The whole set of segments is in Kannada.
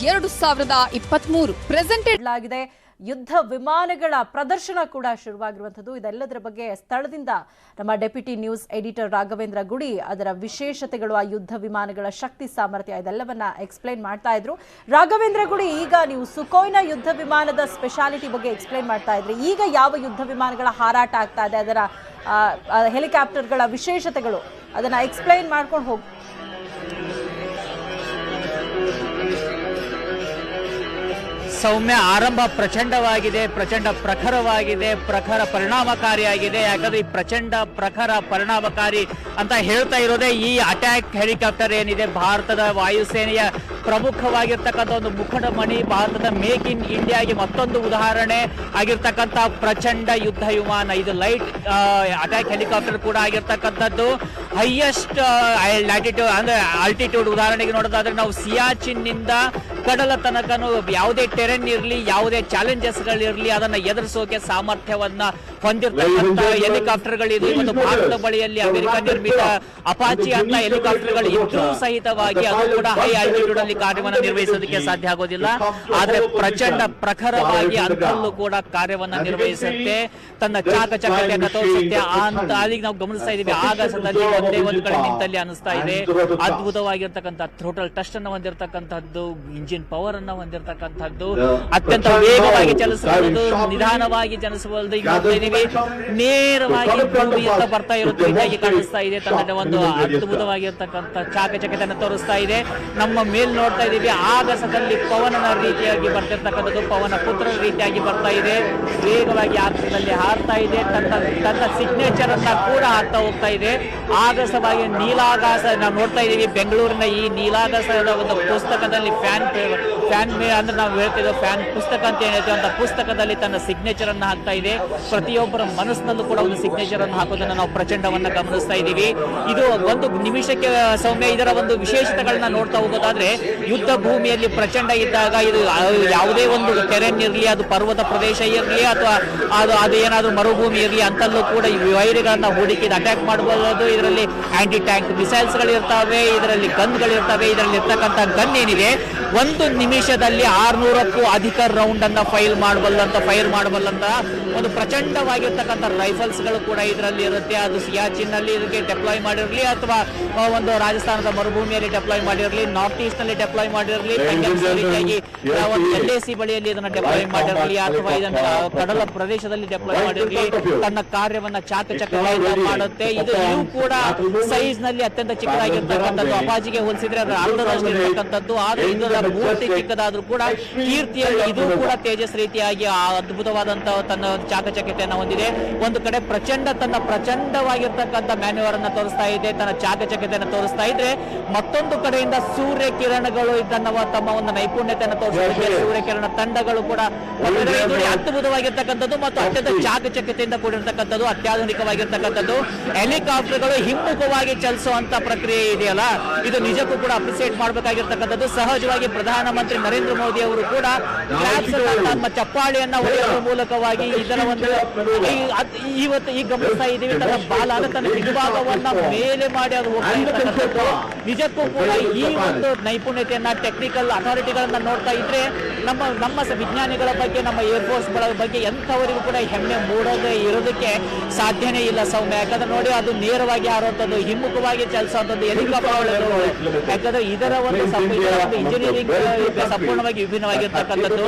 2023 ಪ್ರೆಸೆಂಟೆಡ್ ಆಗಿದೆ. ಯುದ್ಧ ವಿಮಾನಗಳ ಪ್ರದರ್ಶನ ಕೂಡ ಶುರುವಾಗಿರುವಂತದ್ದು. ಇದೆಲ್ಲದರ ಬಗ್ಗೆ ಸ್ಥಳದಿಂದ ನಮ್ಮ ಡೆಪ್ಯೂಟಿ ನ್ಯೂಸ್ ಎಡಿಟರ್ ರಾಘವೇಂದ್ರ ಗುಡಿ ಅದರ ವಿಶೇಷತೆಗಳು, ಆ ಯುದ್ಧ ವಿಮಾನಗಳ ಶಕ್ತಿ ಸಾಮರ್ಥ್ಯ ಇದೆಲ್ಲವನ್ನ ಎಕ್ಸ್ಪ್ಲೈನ್ ಮಾಡ್ತಾ ಇದ್ರು. ರಾಘವೇಂದ್ರ ಗುಡಿ, ಈಗ ನೀವು ಸುಖೋಯ್ನ ಯುದ್ಧ ವಿಮಾನದ ಸ್ಪೆಷಾಲಿಟಿ ಬಗ್ಗೆ ಎಕ್ಸ್ಪ್ಲೈನ್ ಮಾಡ್ತಾ ಇದ್ರಿ. ಈಗ ಯಾವ ಯುದ್ಧ ವಿಮಾನಗಳ ಹಾರಾಟ ಆಗ್ತಾ ಇದೆ, ಅದರ ಹೆಲಿಕಾಪ್ಟರ್ಗಳ ವಿಶೇಷತೆಗಳು, ಅದನ್ನ ಎಕ್ಸ್ಪ್ಲೈನ್ ಮಾಡ್ಕೊಂಡು ಹೋಗಿ. ಸೌಮ್ಯ, ಆರಂಭ ಪ್ರಚಂಡವಾಗಿದೆ, ಪ್ರಚಂಡ ಪ್ರಖರವಾಗಿದೆ, ಪ್ರಖರ ಪರಿಣಾಮಕಾರಿಯಾಗಿದೆ. ಯಾಕಂದ್ರೆ ಈ ಪ್ರಚಂಡ ಪ್ರಖರ ಪರಿಣಾಮಕಾರಿ ಅಂತ ಹೇಳ್ತಾ ಇರೋದೇ ಈ ಅಟ್ಯಾಕ್ ಹೆಲಿಕಾಪ್ಟರ್ ಏನಿದೆ, ಭಾರತದ ವಾಯುಸೇನೆಯ ಪ್ರಮುಖವಾಗಿರ್ತಕ್ಕಂಥ ಒಂದು ಮುಖಂಡಮಣಿ, ಭಾರತದ ಮೇಕ್ ಇನ್ ಇಂಡಿಯಾಗೆ ಮತ್ತೊಂದು ಉದಾಹರಣೆ ಆಗಿರ್ತಕ್ಕಂಥ ಪ್ರಚಂಡ ಯುದ್ಧ ವಿಮಾನ. ಇದು ಲೈಟ್ ಅಟ್ಯಾಕ್ ಹೆಲಿಕಾಪ್ಟರ್ ಕೂಡ ಆಗಿರ್ತಕ್ಕಂಥದ್ದು. ಹೈಯೆಸ್ಟ್ ಲ್ಯಾಟಿಟ್ಯೂಡ್ ಅಂದ್ರೆ ಆಲ್ಟಿಟ್ಯೂಡ್, ಉದಾಹರಣೆಗೆ ನೋಡೋದಾದ್ರೆ ನಾವು ಸಿಯಾಚಿನ್ ನಿಂದ ಕಡಲ ತನಕನು ಯಾವುದೇ ಟೆರೆನ್ ಇರಲಿ, ಯಾವುದೇ ಚಾಲೆಂಜಸ್ ಗಳಿರಲಿ, ಅದನ್ನ ಎದುರಿಸೋಕೆ ಸಾಮರ್ಥ್ಯವನ್ನ ಹೊಂದಿರತಕ್ಕಂಥ ಹೆಲಿಕಾಪ್ಟರ್ಗಳಿದು. ಇವತ್ತು ಭಾರತದ ಬಳಿಯಲ್ಲಿ ಅಮೆರಿಕ ನಿರ್ಮಿತ ಅಪಾಚಿ ಅಂತ ಹೆಲಿಕಾಪ್ಟರ್ಗಳು ಇದ್ರೂ ಸಹಿತವಾಗಿ ಅದು ಕೂಡ ಹೈ ಆಲ್ಟಿಟ್ಯೂಡ್ ಅಲ್ಲಿ ಕಾರ್ಯವನ್ನು ನಿರ್ವಹಿಸೋದಕ್ಕೆ ಸಾಧ್ಯ ಆಗೋದಿಲ್ಲ. ಆದ್ರೆ ಪ್ರಚಂಡ ಪ್ರಖರವಾಗಿ ಅದರಲ್ಲೂ ಕೂಡ ಕಾರ್ಯವನ್ನ ನಿರ್ವಹಿಸುತ್ತೆ, ತನ್ನ ಚಾಕಚಕ್ಯತೆಯನ್ನು ತೋರಿಸುತ್ತೆ. ಅಂತ ಅಲ್ಲಿಗೆ ನಾವು ಗಮನಿಸ್ತಾ ಇದೀವಿ, ಆಗಸದಲ್ಲಿ ಒಂದೇ ಒಂದು ಕಡೆ ನಿಂತಲ್ಲಿ ಅನಿಸ್ತಾ ಇದೆ. ಅದ್ಭುತವಾಗಿರ್ತಕ್ಕಂಥ ಥ್ರೋಟಲ್ ಟಚ್ ಅನ್ನು ಹೊಂದಿರತಕ್ಕಂಥದ್ದು, ಇಂಜಿನ್ ಪವರ್ ಅನ್ನ ಹೊಂದಿರತಕ್ಕಂಥದ್ದು, ಅತ್ಯಂತ ವೇಗವಾಗಿ ಚಲಿಸಬಹುದು, ನಿಧಾನವಾಗಿ ಚಲಿಸಬಹುದು. ಈಗ ನೋಡ್ತಾ ಇದೀವಿ, ನೇರವಾಗಿ ಭೂಮಿಯಿಂದ ಬರ್ತಾ ಇರೋದು ರೀತಿಯಾಗಿ ಕಾಣಿಸ್ತಾ ಇದೆ. ತನ್ನ ಒಂದು ಅದ್ಭುತವಾಗಿರ್ತಕ್ಕಂಥ ಚಾಕಚಕ್ಯತೆಯನ್ನು ತೋರಿಸ್ತಾ ಇದೆ. ನಮ್ಮ ಮೇಲ್ ನೋಡ್ತಾ ಇದೀವಿ, ಆಗಸದಲ್ಲಿ ಪವನನ ರೀತಿಯಾಗಿ ಬರ್ತಿರ್ತಕ್ಕಂಥದ್ದು, ಪವನ ಪುತ್ರನ ರೀತಿಯಾಗಿ ಬರ್ತಾ ಇದೆ. ವೇಗವಾಗಿ ಆಕಾಶದಲ್ಲಿ ಹಾರ್ತಾ ಇದೆ, ತನ್ನ ಸಿಗ್ನೇಚರ್ ಅನ್ನ ಕೂಡ ಹಾಕ್ತಾ ಹೋಗ್ತಾ ಇದೆ. ಆಗಸವಾಗಿ ನೀಲಾಗಾಸ ನಾವು ನೋಡ್ತಾ ಇದೀವಿ. ಬೆಂಗಳೂರಿನ ಈ ನೀಲಾಗಾಸದ ಒಂದು ಪುಸ್ತಕದಲ್ಲಿ ಫ್ಯಾನ್ ಅಂದ್ರೆ ನಾವು ಹೇಳ್ತಿದ್ವಿ ಫ್ಯಾನ್ ಪುಸ್ತಕ ಅಂತ ಏನಿದೆ, ಅಂತ ಪುಸ್ತಕದಲ್ಲಿ ತನ್ನ ಸಿಗ್ನೇಚರ್ ಅನ್ನು ಹಾಕ್ತಾ ಇದೆ. ಪ್ರತಿಯೊಬ್ಬರ ಮನಸ್ಸಿನಲ್ಲೂ ಕೂಡ ಒಂದು ಸಿಗ್ನೇಚರ್ ಅನ್ನು ಹಾಕೋದನ್ನ ನಾವು ಪ್ರಚಂಡವನ್ನ ಗಮನಿಸ್ತಾ ಇದೀವಿ. ಇದು ಒಂದು ನಿಮಿಷಕ್ಕೆ ಸೌಮ್ಯ ಇದರ ಒಂದು ವಿಶೇಷತೆಗಳನ್ನ ನೋಡ್ತಾ ಹೋಗೋದಾದ್ರೆ, ಯುದ್ಧ ಭೂಮಿಯಲ್ಲಿ ಪ್ರಚಂಡ ಇದ್ದಾಗ ಇದು ಯಾವುದೇ ಒಂದು ಟೆರೆನ್ ಇರಲಿ, ಅದು ಪರ್ವತ ಪ್ರದೇಶ ಇರಲಿ ಅಥವಾ ಅದು ಏನಾದ್ರೂ ಮರುಭೂಮಿ ಇರಲಿ, ಅಂತಲ್ಲೂ ಕೂಡ ಈ ವೈರಿಗಳನ್ನ ಹೂಡಿಕೆ ಅಟ್ಯಾಕ್ ಮಾಡಬಹುದು. ಇದರಲ್ಲಿ ಆಂಟಿ ಟ್ಯಾಂಕ್ ಮಿಸೈಲ್ಸ್ ಗಳಿರ್ತವೆ, ಇದರಲ್ಲಿ ಗನ್ಗಳಿರ್ತವೆ. ಇದರಲ್ಲಿ ಇರ್ತಕ್ಕಂಥ ಗನ್ ಏನಿದೆ, ಒಂದು ನಿಮಿಷದಲ್ಲಿ 600ಕ್ಕೂ ಅಧಿಕ ರೌಂಡ್ ಅನ್ನ ಫೈರ್ ಮಾಡಬಲ್ಲಂತ ಒಂದು ಪ್ರಚಂಡವಾಗಿರ್ತಕ್ಕಂಥ ರೈಫಲ್ಸ್ ಗಳು ಕೂಡ ಇದರಲ್ಲಿ ಇರುತ್ತೆ. ಅದು ಸಿಯಾಚಿನ್ ನಲ್ಲಿ ಇದಕ್ಕೆ ಡೆಪ್ಲಾಯ್ ಮಾಡಿರಲಿ, ಅಥವಾ ಒಂದು ರಾಜಸ್ಥಾನದ ಮರುಭೂಮಿಯಲ್ಲಿ ಡೆಪ್ಲಾಯ್ ಮಾಡಿರಲಿ, ನಾರ್ತ್ ಈಸ್ಟ್ ನಲ್ಲಿ ಡೆಪ್ಲಾಯ್ ಮಾಡಿರಲಿ, ರೀತಿಯಾಗಿ LAC ಬಳಿಯಲ್ಲಿ ಇದನ್ನ ಡೆಪ್ಲಾಯ್ ಮಾಡಿರಲಿ, ಅಥವಾ ಇದನ್ನ ಕಡಲ ಪ್ರದೇಶದಲ್ಲಿ ಡೆಪ್ಲಾಯ್ ಮಾಡಿರಲಿ, ತನ್ನ ಕಾರ್ಯವನ್ನ ಚಾಕಚಕ್ಯದಿಂದ ಮಾಡುತ್ತೆ. ಇದು ಕೂಡ ಸೈಜ್ ನಲ್ಲಿ ಅತ್ಯಂತ ಚಿಕ್ಕದಾಗಿರ್ತಕ್ಕಂಥದ್ದು. ಅಪಾಚಿಗೆ ಹೋಲಿಸಿದ್ರೆ ಅದರ ಅರ್ಧದಷ್ಟು ಇರತಕ್ಕಂಥದ್ದು. ಆದ್ರೆ ಇದರ ಮೂರ್ತಿ ಚಿಕ್ಕದಾದ್ರೂ ಕೂಡ ಕೀರ್ತಿಯಲ್ಲಿ ಇದು ಕೂಡ ತೇಜಸ್ ರೀತಿಯಾಗಿ ಅದ್ಭುತವಾದಂತಹ ತನ್ನ ಚಾಕಚಕ್ಯತೆಯನ್ನು ಹೊಂದಿದೆ. ಒಂದು ಕಡೆ ತನ್ನ ಪ್ರಚಂಡವಾಗಿರ್ತಕ್ಕಂಥ ಮ್ಯಾನ್ಯೂವರ್ ಅನ್ನ ತೋರಿಸ್ತಾ ಇದೆ, ತನ್ನ ಚಾಕಚಕ್ಯತೆಯನ್ನು ತೋರಿಸ್ತಾ ಇದ್ರೆ, ಮತ್ತೊಂದು ಕಡೆಯಿಂದ ಸೂರ್ಯ ಕಿರಣಗಳು ಇದನ್ನ ತಮ್ಮ ಒಂದು ನೈಪುಣ್ಯತೆಯನ್ನು ತೋರಿಸುತ್ತೆ. ಸೂರ್ಯ ಕಿರಣ ತಂಡಗಳು ಕೂಡ ಅದ್ಭುತವಾಗಿರ್ತಕ್ಕಂಥದ್ದು ಮತ್ತು ಅತ್ಯಂತ ಚಾಕಚಕ್ಯತೆಯಿಂದ ಕೂಡಿರ್ತಕ್ಕಂಥದ್ದು, ಅತ್ಯಾಧುನಿಕವಾಗಿರ್ತಕ್ಕಂಥದ್ದು. ಹೆಲಿಕಾಪ್ಟರ್ಗಳು ಹಿಮ್ಮುಖವಾಗಿ ಚಲಿಸುವಂತ ಪ್ರಕ್ರಿಯೆ ಇದೆಯಲ್ಲ, ಇದು ನಿಜಕ್ಕೂ ಕೂಡ ಅಪ್ರಿಸಿಯೇಟ್ ಮಾಡಬೇಕಾಗಿರ್ತಕ್ಕಂಥದ್ದು. ಸಹಜವಾಗಿ ಪ್ರಧಾನಮಂತ್ರಿ ನರೇಂದ್ರ ಮೋದಿ ಅವರು ಕೂಡ ತಮ್ಮ ಚಪ್ಪಾಳಿಯನ್ನ ಹೊಡೆಯುವ ಮೂಲಕವಾಗಿ ಇದರ ಒಂದು ಇವತ್ತು ಈಗ ಗಮನಿಸ್ತಾ ಇದ್ದೀವಿ, ತನ್ನ ಬಾಲ ತನ್ನ ಹಿಂಭಾಗವನ್ನ ಮೇಲೆ ಮಾಡಿ ಅದು ಹೋಗ್ತಿರ್ತಕ್ಕಂಥದ್ದು. ನಿಜಕ್ಕೂ ಕೂಡ ಈ ಒಂದು ನೈಪುಣ್ಯತೆಯನ್ನ, ಟೆಕ್ನಿಕಲ್ ಅಥಾರಿಟಿಗಳನ್ನ ನೋಡ್ತಾ ಇದ್ರೆ ನಮ್ಮ ವಿಜ್ಞಾನಿಗಳ ಬಗ್ಗೆ, ನಮ್ಮ ಏರ್ಫೋರ್ಸ್ ಗಳ ಬಗ್ಗೆ ಎಂಥವರಿಗೂ ಕೂಡ ಹೆಮ್ಮೆ ಮೂಡೋದೇ ಇರೋದಕ್ಕೆ ಸಾಧ್ಯನೇ ಇಲ್ಲ ಸೌಮ್ಯ. ಯಾಕಂದ್ರೆ ನೋಡಿ, ಅದು ನೇರವಾಗಿ ಹಾರುವಂಥದ್ದು, ಹಿಮ್ಮುಖವಾಗಿ ಚಲಿಸುವಂಥದ್ದು ಹೆಲಿಕಾಪ್ಟರ್. ಯಾಕಂದ್ರೆ ಇದರ ಒಂದು ಇಂಜಿನಿಯರಿಂಗ್ ಸಂಪೂರ್ಣವಾಗಿ ವಿಭಿನ್ನವಾಗಿರ್ತಕ್ಕಂಥದ್ದು.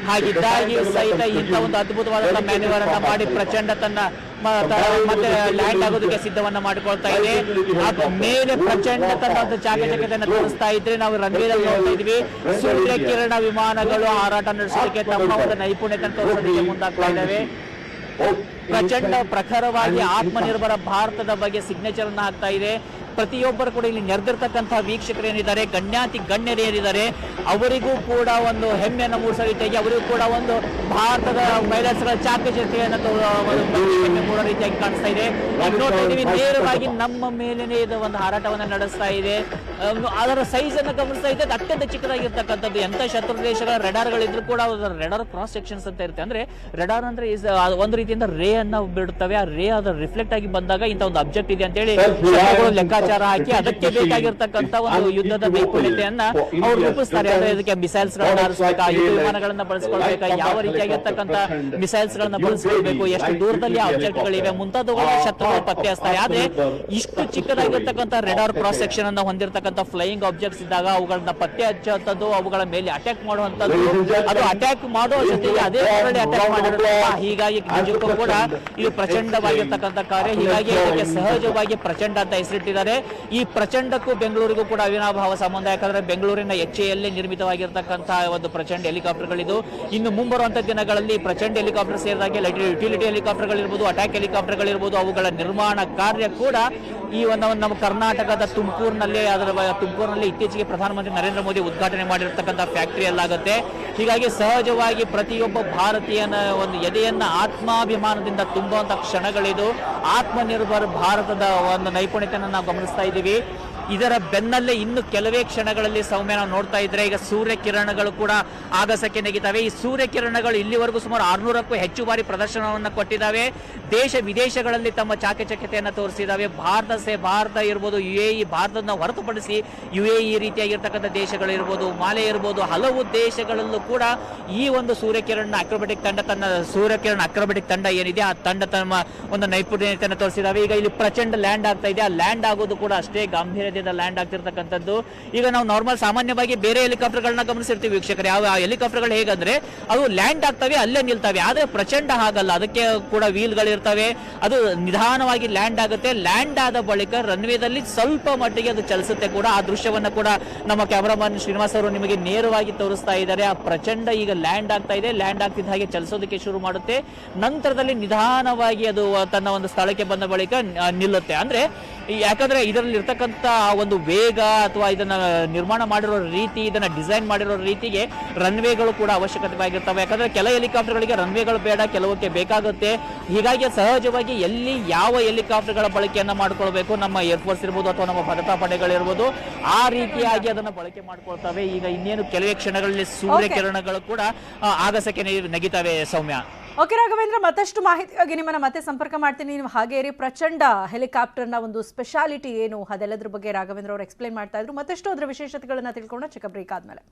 ಹಾಗಿದ್ದಾಗಿ ಸಹಿತ ಇಂಥ ಒಂದು ಅದ್ಭುತವಾದಂತಹ ಮ್ಯಾನ್ಯೂವರ್ ಅನ್ನ ಮಾಡಿ ಪ್ರಚಂಡ ತನ್ನ ಮತ್ತೆ ಲ್ಯಾಂಡ್ ಆಗೋದಕ್ಕೆ ಸಿದ್ಧವನ್ನ ಮಾಡಿಕೊಳ್ತಾ ಇದೆ. ಮೇಲೆ ಪ್ರಚಂಡ ತನ್ನ ಚಾಕಚಕ್ಯತೆಯನ್ನು ತೋರಿಸ್ತಾ ಇದ್ರೆ, ನಾವು ರನ್ವೇದಲ್ಲಿ ನೋಡ್ತಾ ಇದ್ವಿ, ಸೂರ್ಯ ಕಿರಣ ವಿಮಾನಗಳು ಹಾರಾಟ ನಡೆಸೋದಕ್ಕೆ ತಮ್ಮ ಒಂದು ನೈಪುಣ್ಯತೆ ತೋರಿಸೋದಕ್ಕೆ ಮುಂದಾಗ್ತಾ ಇದ್ದಾವೆ. ಪ್ರಚಂಡ ಪ್ರಖರವಾಗಿ ಆತ್ಮನಿರ್ಭರ ಭಾರತದ ಬಗ್ಗೆ ಸಿಗ್ನೇಚರ್ ಅನ್ನ ಹಾಕ್ತಾ ಇದೆ. ಪ್ರತಿಯೊಬ್ಬರು ಕೂಡ ಇಲ್ಲಿ ನೆರೆದಿರ್ತಕ್ಕಂತಹ ವೀಕ್ಷಕರು ಏನಿದ್ದಾರೆ, ಗಣ್ಯಾತಿ ಗಣ್ಯರು ಏನಿದ್ದಾರೆ, ಅವರಿಗೂ ಕೂಡ ಒಂದು ಹೆಮ್ಮೆಯನ್ನು ಮೂಡಿಸೋ ರೀತಿಯಾಗಿ, ಅವರಿಗೂ ಕೂಡ ಒಂದು ಭಾರತದ ಮಹಿಳೆಯರ ಚಾಕಚಕ್ಯತೆಯನ್ನು ಹೆಮ್ಮೆ ಮೂಡೋ ರೀತಿಯಾಗಿ ಕಾಣಿಸ್ತಾ ಇದೆ. ಈಗ ನೋಡ್ತಾ ಇದೀವಿ, ನೇರವಾಗಿ ನಮ್ಮ ಮೇಲೇನೆ ಇದು ಒಂದು ಹಾರಾಟವನ್ನು ನಡೆಸ್ತಾ ಇದೆ. ಅದರ ಸೈಜ್ ಅನ್ನು ಗಮನಿಸ್ತಾ ಇದೆ, ಅತ್ಯಂತ ಚಿಕ್ಕದಾಗಿರ್ತಕ್ಕಂಥದ್ದು. ಎಂತ ಶತ್ರು ದೇಶಗಳ ರೆಡಾರ್ಗಳಿದ್ರು ಕೂಡ ರೆಡಾರ್ ಕ್ರಾಸ್ ಸೆಕ್ಷನ್ಸ್ ಅಂತ ಇರುತ್ತೆ. ಅಂದ್ರೆ ರೆಡಾರ್ ಅಂದ್ರೆ ಒಂದು ರೀತಿಯಿಂದ ರೇರ್ ಅನ್ನ ಬಿಡುತ್ತವೆ. ಆ ರೇ ಅದ ರಿಫ್ಲೆಕ್ಟ್ ಆಗಿ ಬಂದಾಗ ಇಂತ ಒಂದು ಅಬ್ಜೆಕ್ಟ್ ಇದೆ ಅಂತ ಹೇಳಿ ಲೆಕ್ಕಾಚಾರ ಹಾಕಿ ಅದಕ್ಕೆ ಬೇಕಾಗಿರ್ತಕ್ಕಂತ ಒಂದು ಯುದ್ಧದ ನೈಪುಣ್ಯತೆಯನ್ನ ಅವ್ರು ರೂಪಿಸ್ತಾರೆ. ಅಂದ್ರೆ ಇದಕ್ಕೆ ಮಿಸೈಲ್ಸ್ ಗಳನ್ನ ಹಾರಿಸಬೇಕಾ, ಯುದ್ಧ ವಿಮಾನಗಳನ್ನ ಬಳಸ್ಕೊಳ್ಬೇಕಾ, ಯಾವ ರೀತಿಯಾಗಿರ್ತಕ್ಕಂಥ ಮಿಸೈಲ್ಸ್ ಗಳನ್ನ ಬಳಸ್ಕೊಳ್ಬೇಕು, ಎಷ್ಟು ದೂರದಲ್ಲಿ ಆಬ್ಜೆಕ್ಟ್ ಗಳಿವೆ ಮುಂತಾದವುಗಳ ಶತ್ರುಗಳು ಪತ್ತೆ ಹಚ್ತಾರೆ. ಆದ್ರೆ ಇಷ್ಟು ಚಿಕ್ಕದಾಗಿರ್ತಕ್ಕಂಥ ರೆಡಾರ್ ಕ್ರಾಸ್ ಸೆಕ್ಷನ್ ಅನ್ನ ಹೊಂದಿರತಕ್ಕಂಥ ಫ್ಲೈಯಿಂಗ್ ಆಬ್ಜೆಕ್ಟ್ಸ್ ಇದ್ದಾಗ ಅವುಗಳನ್ನ ಪತ್ತೆ ಹಚ್ಚುವಂಥದ್ದು, ಅವುಗಳ ಮೇಲೆ ಅಟ್ಯಾಕ್ ಮಾಡುವಂತದ್ದು, ಅದು ಅಟ್ಯಾಕ್ ಮಾಡೋ ಜೊತೆಗೆ ಅದೇ ಅಟ್ಯಾಕ್ ಮಾಡಿರುತ್ತೆ. ಹೀಗಾಗಿ ನಿಜಕ್ಕೂ ಕೂಡ ಇದು ಪ್ರಚಂಡವಾಗಿರ್ತಕ್ಕಂಥ ಕಾರ್ಯ. ಹೀಗಾಗಿ ಇದಕ್ಕೆ ಸಹಜವಾಗಿ ಪ್ರಚಂಡ ಅಂತ ಹೆಸರಿಟ್ಟಿದ್ದಾರೆ. ಈ ಪ್ರಚಂಡಕ್ಕೂ ಬೆಂಗಳೂರಿಗೂ ಕೂಡ ಅವಿನಾಭಾವ ಸಂಬಂಧ. ಯಾಕಂದ್ರೆ ಬೆಂಗಳೂರಿನ ಎಚ್ಎಯಲ್ಲಿ ನಿರ್ಮಿತವಾಗಿರ್ತಕ್ಕಂತಹ ಒಂದು ಪ್ರಚಂಡ ಹೆಲಿಕಾಪ್ಟರ್ಗಳಿದ್ದು, ಇನ್ನು ಮುಂಬರುವಂತಹ ದಿನಗಳಲ್ಲಿ ಪ್ರಚಂಡ ಹೆಲಿಕಾಪ್ಟರ್ ಸೇರಿದಾಗೆ ಯುಟಿಲಿಟಿ ಹೆಲಿಕಾಪ್ಟರ್ಗಳಿರ್ಬೋದು, ಅಟ್ಯಾಕ್ ಹೆಲಿಕಾಪ್ಟರ್ಗಳಿರ್ಬೋದು, ಅವುಗಳ ನಿರ್ಮಾಣ ಕಾರ್ಯ ಕೂಡ ಈ ಒಂದು ನಮ್ಮ ಕರ್ನಾಟಕದ ತುಮಕೂರಿನಲ್ಲಿ ಇತ್ತೀಚೆಗೆ ಪ್ರಧಾನಮಂತ್ರಿ ನರೇಂದ್ರ ಮೋದಿ ಉದ್ಘಾಟನೆ ಮಾಡಿರ್ತಕ್ಕಂಥ ಫ್ಯಾಕ್ಟರಿಯಲ್ಲಾಗುತ್ತೆ. ಹೀಗಾಗಿ ಸಹಜವಾಗಿ ಪ್ರತಿಯೊಬ್ಬ ಭಾರತೀಯನ ಒಂದು ಎದೆಯನ್ನ ಆತ್ಮಾಭಿಮಾನದಿಂದ ತುಂಬುವಂತ ಕ್ಷಣಗಳಿದು. ಆತ್ಮನಿರ್ಭರ್ ಭಾರತದ ಒಂದು ನೈಪುಣ್ಯತೆಯನ್ನು ನಾವು ಗಮನಿಸ್ತಾ ಇದ್ದೀವಿ. ಇದರ ಬೆನ್ನಲ್ಲೇ ಇನ್ನು ಕೆಲವೇ ಕ್ಷಣಗಳಲ್ಲಿ ಸೌಮ್ಯ ನಾವು ನೋಡ್ತಾ ಇದ್ರೆ ಈಗ ಸೂರ್ಯ ಕಿರಣಗಳು ಕೂಡ ಆಗಸಕ್ಕೆ ನೆಗಿತವೆ. ಈ ಸೂರ್ಯ ಕಿರಣಗಳು ಇಲ್ಲಿವರೆಗೂ ಸುಮಾರು 600ಕ್ಕೂ ಹೆಚ್ಚು ಬಾರಿ ಪ್ರದರ್ಶನವನ್ನು ಕೊಟ್ಟಿದ್ದಾವೆ. ದೇಶ ವಿದೇಶಗಳಲ್ಲಿ ತಮ್ಮ ಚಾಕಚಕ್ಯತೆಯನ್ನು ತೋರಿಸಿದ್ದಾವೆ. ಭಾರತ ಇರ್ಬೋದು, UAE, ಭಾರತದ ಹೊರತುಪಡಿಸಿ UAE ರೀತಿಯಾಗಿರ್ತಕ್ಕಂಥ ದೇಶಗಳಿರ್ಬೋದು, ಮಾಲೆ ಇರ್ಬೋದು, ಹಲವು ದೇಶಗಳಲ್ಲೂ ಕೂಡ ಈ ಒಂದು ಸೂರ್ಯಕಿರಣ ಅಕ್ರೋಬ್ಯಾಟಿಕ್ ತಂಡ ಏನಿದೆ ಆ ತಂಡ ತಮ್ಮ ಒಂದು ನೈಪುಣ್ಯತೆಯನ್ನು ತೋರಿಸಿದ್ದಾವೆ. ಈಗ ಇಲ್ಲಿ ಪ್ರಚಂಡ ಲ್ಯಾಂಡ್ ಆಗ್ತಾ ಇದೆ. ಆ ಲ್ಯಾಂಡ್ ಆಗೋದು ಕೂಡ ಅಷ್ಟೇ ಗಾಂಭೀರ್ಯ ಲ್ಯಾಂಡ್ ಆಗ್ತಿರ್ತಕ್ಕಂಥದ್ದು. ಈಗ ನಾವು ನಾರ್ಮಲ್ ಸಾಮಾನ್ಯವಾಗಿ ಬೇರೆ ಹೆಲಿಕಾಪ್ಟರ್ಗಳನ್ನ ಗಮನಿಸಿರ್ತೀವಿ ವೀಕ್ಷಕರು. ಯಾವ ಹೆಲಿಕಾಪ್ಟರ್ಗಳು ಹೇಗಂದ್ರೆ ಅದು ಲ್ಯಾಂಡ್ ಆಗ್ತವೆ, ಅಲ್ಲೇ ನಿಲ್ತವೆ. ಆದ್ರೆ ಪ್ರಚಂಡ ಹಾಗಲ್ಲ, ಅದಕ್ಕೆ ಕೂಡ ವೀಲ್ಗಳಿರ್ತವೆ. ಅದು ನಿಧಾನವಾಗಿ ಲ್ಯಾಂಡ್ ಆಗುತ್ತೆ. ಲ್ಯಾಂಡ್ ಆದ ಬಳಿಕ ರನ್ವೇದಲ್ಲಿ ಸ್ವಲ್ಪ ಮಟ್ಟಿಗೆ ಅದು ಚಲಿಸುತ್ತೆ ಕೂಡ. ಆ ದೃಶ್ಯವನ್ನ ಕೂಡ ನಮ್ಮ ಕ್ಯಾಮರಾಮನ್ ಶ್ರೀನಿವಾಸ್ ಅವರು ನಿಮಗೆ ನೇರವಾಗಿ ತೋರಿಸ್ತಾ ಇದ್ದಾರೆ. ಆ ಪ್ರಚಂಡ ಈಗ ಲ್ಯಾಂಡ್ ಆಗ್ತಾ ಇದೆ. ಲ್ಯಾಂಡ್ ಆಗ್ತಿದ್ದ ಹಾಗೆ ಚಲಿಸೋದಕ್ಕೆ ಶುರು ಮಾಡುತ್ತೆ. ನಂತರದಲ್ಲಿ ನಿಧಾನವಾಗಿ ಅದು ತನ್ನ ಒಂದು ಸ್ಥಳಕ್ಕೆ ಬಂದ ಬಳಿಕ ನಿಲ್ಲುತ್ತೆ. ಅಂದ್ರೆ ಯಾಕಂದ್ರೆ ಇದರಲ್ಲಿ ಇರ್ತಕ್ಕಂಥ ಒಂದು ವೇಗ ಅಥವಾ ಇದನ್ನ ನಿರ್ಮಾಣ ಮಾಡಿರೋ ರೀತಿ, ಇದನ್ನ ಡಿಸೈನ್ ಮಾಡಿರೋ ರೀತಿಗೆ ರನ್ವೇಗಳು ಕೂಡ ಅವಶ್ಯಕತೆವಾಗಿರ್ತವೆ. ಯಾಕಂದ್ರೆ ಕೆಲ ಹೆಲಿಕಾಪ್ಟರ್ಗಳಿಗೆ ರನ್ವೇಗಳು ಬೇಡ, ಕೆಲವಕ್ಕೆ ಬೇಕಾಗುತ್ತೆ. ಹೀಗಾಗಿ ಸಹಜವಾಗಿ ಎಲ್ಲಿ ಯಾವ ಹೆಲಿಕಾಪ್ಟರ್ಗಳ ಬಳಕೆಯನ್ನ ಮಾಡ್ಕೊಳ್ಬೇಕು, ನಮ್ಮ ಏರ್ಫೋರ್ಸ್ ಇರ್ಬೋದು ಅಥವಾ ನಮ್ಮ ಭದ್ರತಾ ಪಡೆಗಳಿರ್ಬೋದು, ಆ ರೀತಿಯಾಗಿ ಅದನ್ನ ಬಳಕೆ ಮಾಡ್ಕೊಳ್ತವೆ. ಈಗ ಇನ್ನೇನು ಕೆಲವೇ ಕ್ಷಣಗಳಲ್ಲಿ ಸೂರ್ಯ ಕಿರಣಗಳು ಕೂಡ ಆಗಸಕ್ಕೆ ನೆಗಿತವೆ ಸೌಮ್ಯ. ಓಕೆ ರಾಘವೇಂದ್ರ, ಮತ್ತಷ್ಟು ಮಾಹಿತಿಗಾಗಿ ನಿಮ್ಮನ್ನ ಮತ್ತೆ ಸಂಪರ್ಕ ಮಾಡ್ತೀನಿ. ನೀವು ಹಾಗೆ ಇರಿ. ಪ್ರಚಂಡ ಹೆಲಿಕಾಪ್ಟರ್ನ ಒಂದು ಸ್ಪೆಷಾಲಿಟಿ ಏನು ಅದೆಲ್ಲದ್ರ ಬಗ್ಗೆ ರಾಘವೇಂದ್ರ ಅವರು ಎಕ್ಸ್ಪ್ಲೈನ್ ಮಾಡ್ತಾ ಇದ್ರು. ಮತ್ತಷ್ಟು ಅದರ ವಿಶೇಷತೆಗಳನ್ನ ತಿಳ್ಕೊಂಡು ಚಿಕ್ಕ ಬ್ರೇಕ್ ಆದ್ಮೇಲೆ